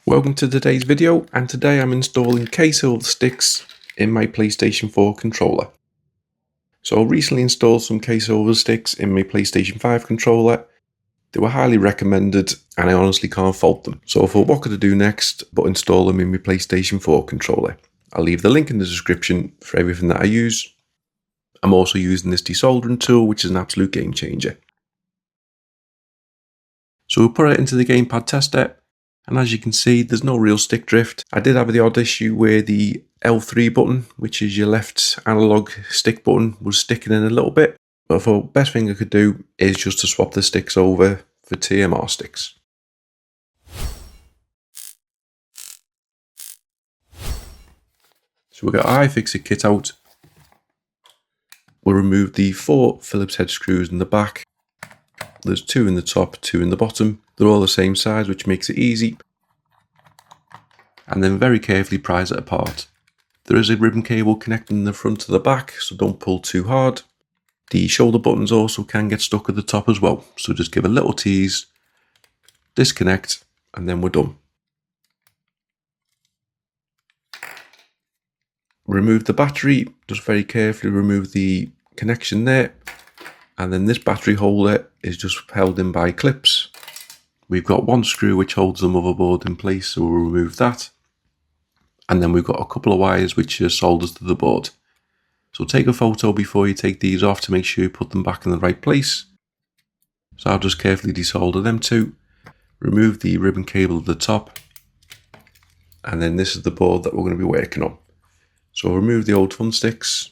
Welcome to today's video, and today I'm installing K-Silver sticks in my PlayStation 4 controller. So I recently installed some K-Silver sticks in my PlayStation 5 controller. They were highly recommended and I honestly can't fault them. So I thought, what could I do next but install them in my PlayStation 4 controller. I'll leave the link in the description for everything that I use. I'm also using this desoldering tool, which is an absolute game changer. So we'll put it into the gamepad tester. And as you can see, there's no real stick drift. I did have the odd issue where the L3 button, which is your left analog stick button, was sticking in a little bit. But I thought the best thing I could do is just to swap the sticks over for TMR sticks. So we've got our iFixit kit out. We'll remove the 4 Phillips head screws in the back. There's 2 in the top, 2 in the bottom. They're all the same size, which makes it easy. And then very carefully prise it apart. There is a ribbon cable connecting the front to the back, so don't pull too hard. The shoulder buttons also can get stuck at the top as well, so just give a little tease, disconnect, and then we're done. Remove the battery, just very carefully remove the connection there. And then this battery holder is just held in by clips. We've got one screw which holds the motherboard in place, so we'll remove that. And then we've got a couple of wires which are soldered to the board. So take a photo before you take these off to make sure you put them back in the right place. So I'll just carefully desolder them two. Remove the ribbon cable at the top. And then this is the board that we're going to be working on. So remove the old fun sticks.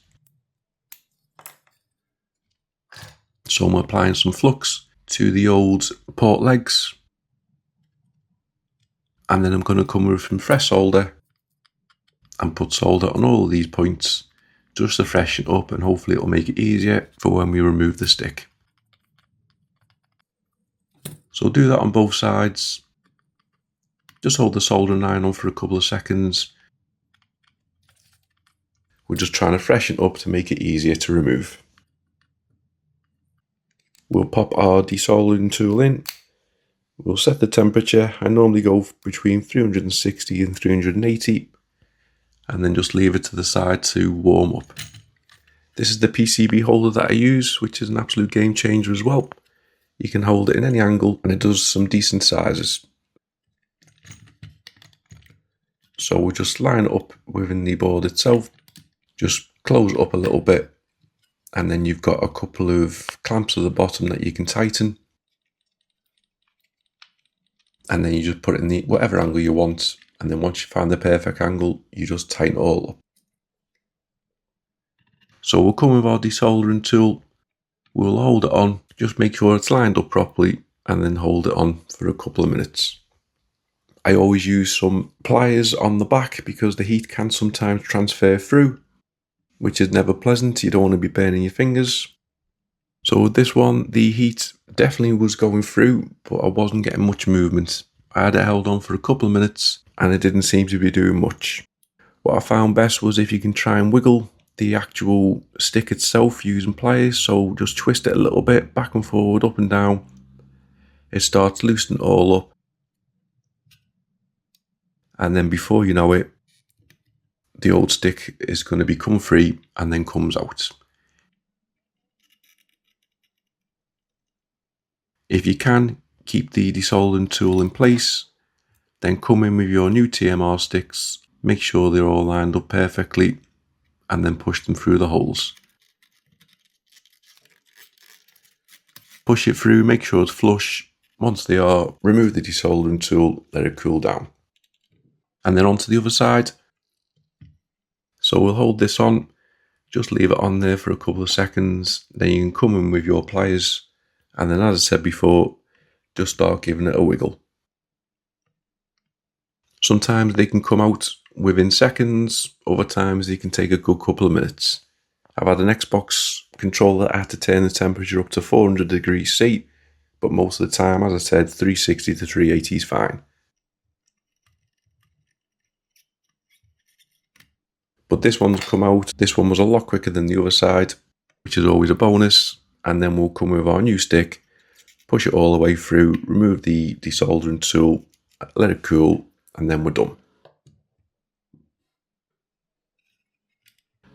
So I'm applying some flux to the old port legs. And then I'm going to come with some fresh solder and put solder on all of these points just to freshen up, and hopefully it'll make it easier for when we remove the stick. So do that on both sides. Just hold the soldering iron on for a couple of seconds. We're just trying to freshen up to make it easier to remove. We'll pop our desoldering tool in. We'll set the temperature. I normally go between 360 and 380, and then just leave it to the side to warm up. This is the PCB holder that I use, which is an absolute game changer as well. You can hold it in any angle and it does some decent sizes. So we'll just line it up within the board itself. Just close it up a little bit. And then you've got a couple of clamps at the bottom that you can tighten. And then you just put it in the whatever angle you want. And then once you find the perfect angle, you just tighten it all up. So we'll come with our desoldering tool. We'll hold it on. Just make sure it's lined up properly. And then hold it on for a couple of minutes. I always use some pliers on the back because the heat can sometimes transfer through, which is never pleasant. You don't want to be burning your fingers. So with this one, the heat definitely was going through, but I wasn't getting much movement. I had it held on for a couple of minutes and it didn't seem to be doing much. What I found best was if you can try and wiggle the actual stick itself using pliers. So just twist it a little bit back and forward, up and down. It starts loosening it all up. And then before you know it, the old stick is going to become free and then comes out. If you can, keep the desoldering tool in place, then come in with your new TMR sticks, make sure they're all lined up perfectly, and then push them through the holes. Push it through, make sure it's flush. Once they are, remove the desoldering tool, let it cool down. And then onto the other side. So we'll hold this on, just leave it on there for a couple of seconds, then you can come in with your pliers, and then as I said before, just start giving it a wiggle. Sometimes they can come out within seconds, other times they can take a good couple of minutes. I've had an Xbox controller that I had to turn the temperature up to 400 degrees C, but most of the time, as I said, 360 to 380 is fine. But this one's come out, this one was a lot quicker than the other side, which is always a bonus. And then we'll come with our new stick, push it all the way through, remove the desoldering tool, let it cool, and then we're done.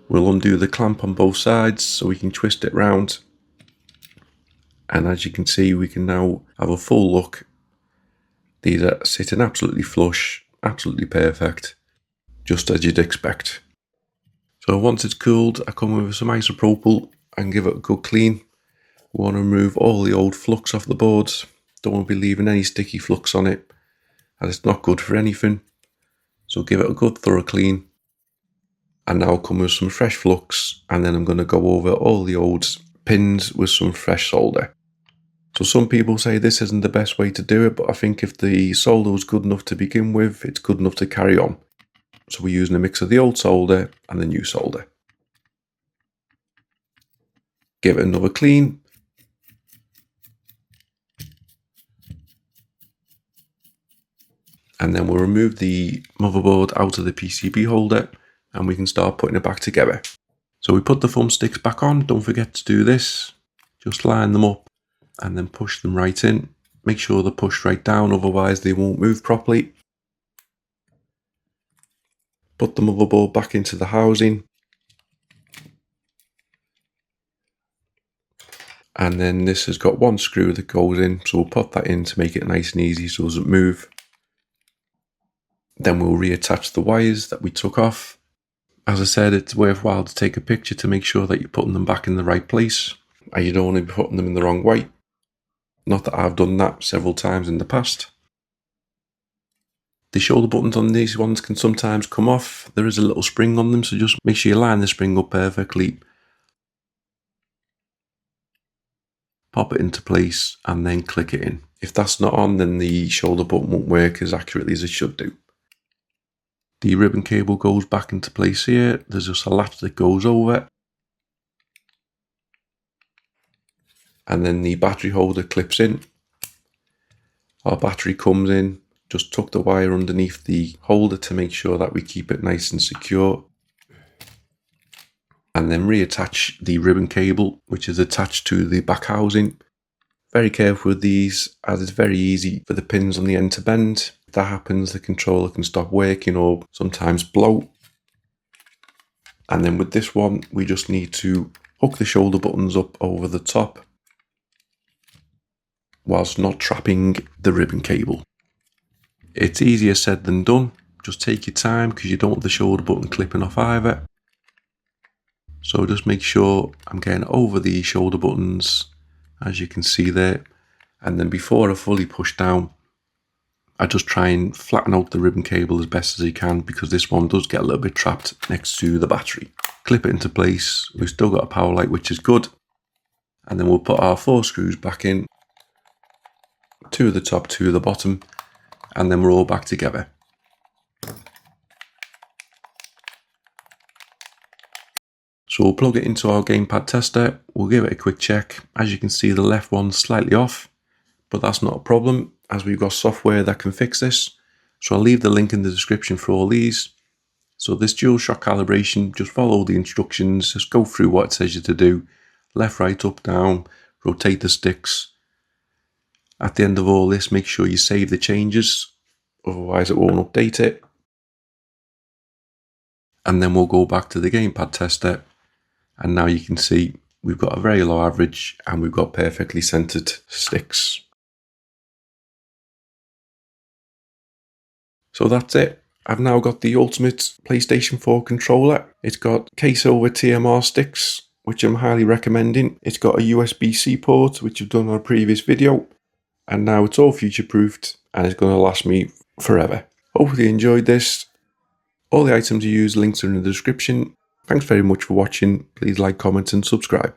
We'll undo the clamp on both sides so we can twist it round. And as you can see, we can now have a full look. These are sitting absolutely flush, absolutely perfect, just as you'd expect. So once it's cooled, I come with some isopropyl and give it a good clean. We want to remove all the old flux off the boards. Don't want to be leaving any sticky flux on it, as it's not good for anything. So give it a good thorough clean. And now I'll come with some fresh flux, and then I'm going to go over all the old pins with some fresh solder. So some people say this isn't the best way to do it, but I think if the solder was good enough to begin with, it's good enough to carry on. So we're using a mix of the old solder and the new solder. Give it another clean. And then we'll remove the motherboard out of the PCB holder and we can start putting it back together. So we put the thumbsticks back on. Don't forget to do this. Just line them up and then push them right in. Make sure they're pushed right down, otherwise they won't move properly. Put the motherboard back into the housing. And then this has got one screw that goes in, so we'll put that in to make it nice and easy so it doesn't move. Then we'll reattach the wires that we took off. As I said, it's worthwhile to take a picture to make sure that you're putting them back in the right place and you don't want to be putting them in the wrong way. Not that I've done that several times in the past. The shoulder buttons on these ones can sometimes come off. There is a little spring on them, so just make sure you line the spring up perfectly. Pop it into place and then click it in. If that's not on, then the shoulder button won't work as accurately as it should do. The ribbon cable goes back into place here. There's just a latch that goes over. And then the battery holder clips in. Our battery comes in. Just tuck the wire underneath the holder to make sure that we keep it nice and secure. And then reattach the ribbon cable, which is attached to the back housing. Very careful with these, as it's very easy for the pins on the end to bend. If that happens, the controller can stop working or sometimes blow. And then with this one, we just need to hook the shoulder buttons up over the top whilst not trapping the ribbon cable. It's easier said than done. Just take your time because you don't want the shoulder button clipping off either. So just make sure I'm getting over the shoulder buttons, as you can see there. And then before I fully push down, I just try and flatten out the ribbon cable as best as I can, because this one does get a little bit trapped next to the battery. Clip it into place. We've still got a power light, which is good. And then we'll put our 4 screws back in, 2 at the top, 2 at the bottom, and then we're all back together. So we'll plug it into our gamepad tester. We'll give it a quick check. As you can see, the left one's slightly off, but that's not a problem, as we've got software that can fix this. So I'll leave the link in the description for all these. So this dual shock calibration, just follow the instructions, just go through what it says you to do. Left, right, up, down, rotate the sticks. At the end of all this, make sure you save the changes, otherwise it won't update it. And then we'll go back to the gamepad tester. And now you can see we've got a very low average and we've got perfectly centered sticks. So that's it. I've now got the ultimate PlayStation 4 controller. It's got K-Silver TMR sticks, which I'm highly recommending. It's got a USB-C port, which I've done on a previous video. And now it's all future-proofed and it's going to last me forever. Hopefully you enjoyed this. All the items you use, links are in the description. Thanks very much for watching. Please like, comment and subscribe.